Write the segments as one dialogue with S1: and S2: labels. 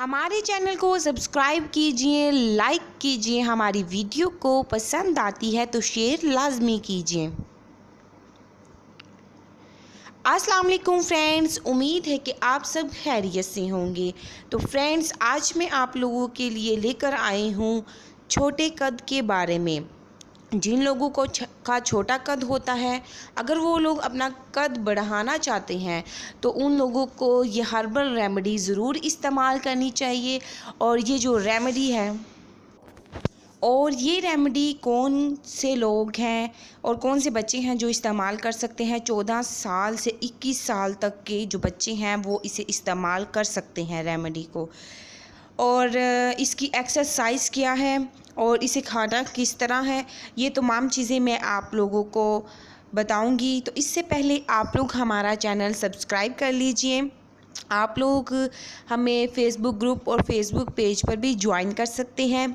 S1: हमारे चैनल को सब्सक्राइब कीजिए, लाइक कीजिए। हमारी वीडियो को पसंद आती है तो शेयर लाजमी कीजिए। अस्सलाम वालेकुम फ्रेंड्स, उम्मीद है कि आप सब खैरियत से होंगे। तो फ्रेंड्स, आज मैं आप लोगों के लिए लेकर आई हूँ छोटे कद के बारे में। जिन लोगों को का छोटा कद होता है, अगर वो लोग अपना कद बढ़ाना चाहते हैं तो उन लोगों को ये हर्बल रेमेडी ज़रूर इस्तेमाल करनी चाहिए। और ये जो रेमेडी है और ये रेमेडी कौन से लोग हैं और कौन से बच्चे हैं जो इस्तेमाल कर सकते हैं। 14 साल से 21 साल तक के जो बच्चे हैं वो इसे इस्तेमाल कर सकते हैं रेमेडी को। और इसकी एक्सरसाइज क्या है और इसे खाना किस तरह है, ये तमाम चीज़ें मैं आप लोगों को बताऊंगी। तो इससे पहले आप लोग हमारा चैनल सब्सक्राइब कर लीजिए। आप लोग हमें फ़ेसबुक ग्रुप और फेसबुक पेज पर भी ज्वाइन कर सकते हैं।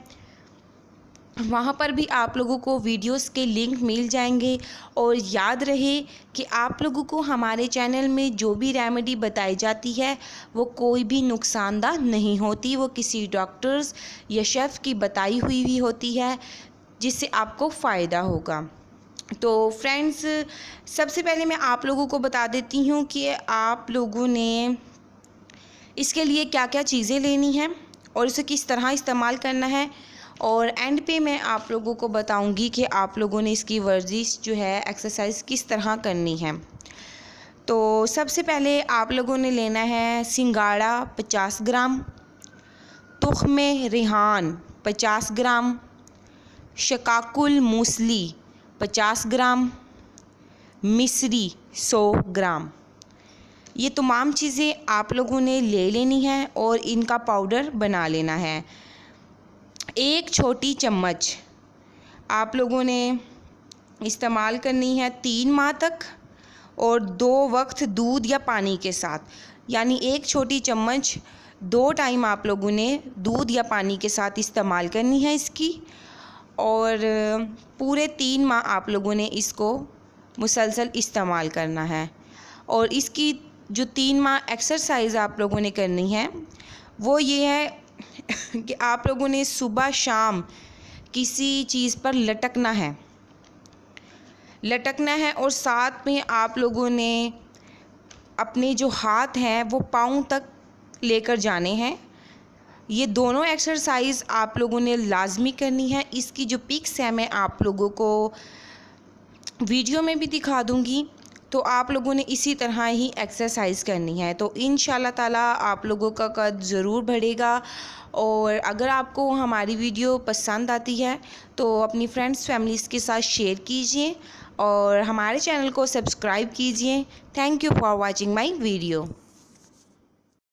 S1: वहाँ पर भी आप लोगों को वीडियोस के लिंक मिल जाएंगे। और याद रहे कि आप लोगों को हमारे चैनल में जो भी रेमेडी बताई जाती है वो कोई भी नुकसानदाह नहीं होती, वो किसी डॉक्टर्स या शेफ़ की बताई हुई भी होती है जिससे आपको फ़ायदा होगा। तो फ्रेंड्स, सबसे पहले मैं आप लोगों को बता देती हूँ कि आप लोगों ने इसके लिए क्या क्या चीज़ें लेनी हैं और इसे किस तरह इस्तेमाल करना है। और एंड पे मैं आप लोगों को बताऊंगी कि आप लोगों ने इसकी वर्जिश जो है एक्सरसाइज किस तरह करनी है। तो सबसे पहले आप लोगों ने लेना है सिंगाड़ा 50 ग्राम, तुख्मे रिहान 50 ग्राम, शकाकुल मूसली 50 ग्राम, मिश्री 100 ग्राम। ये तमाम चीज़ें आप लोगों ने ले लेनी है और इनका पाउडर बना लेना है। एक छोटी चम्मच आप लोगों ने इस्तेमाल करनी है 3 माह तक और 2 वक्त दूध या पानी के साथ। यानी एक छोटी चम्मच 2 टाइम आप लोगों ने दूध या पानी के साथ इस्तेमाल करनी है इसकी। और पूरे 3 माह आप लोगों ने इसको मुसलसल इस्तेमाल करना है। और इसकी जो 3 माह एक्सरसाइज आप लोगों ने करनी है वो ये है कि आप लोगों ने सुबह शाम किसी चीज़ पर लटकना है और साथ में आप लोगों ने अपने जो हाथ हैं वो पाँव तक लेकर जाने हैं। ये दोनों एक्सरसाइज आप लोगों ने लाजमी करनी है। इसकी जो पिक्स है मैं आप लोगों को वीडियो में भी दिखा दूंगी। तो आप लोगों ने इसी तरह ही एक्सरसाइज करनी है। तो इंशाल्लाह ताला आप लोगों का कद ज़रूर बढ़ेगा। और अगर आपको हमारी वीडियो पसंद आती है तो अपनी फ्रेंड्स फैमिलीज़ के साथ शेयर कीजिए और हमारे चैनल को सब्सक्राइब कीजिए। Thank you for watching my video.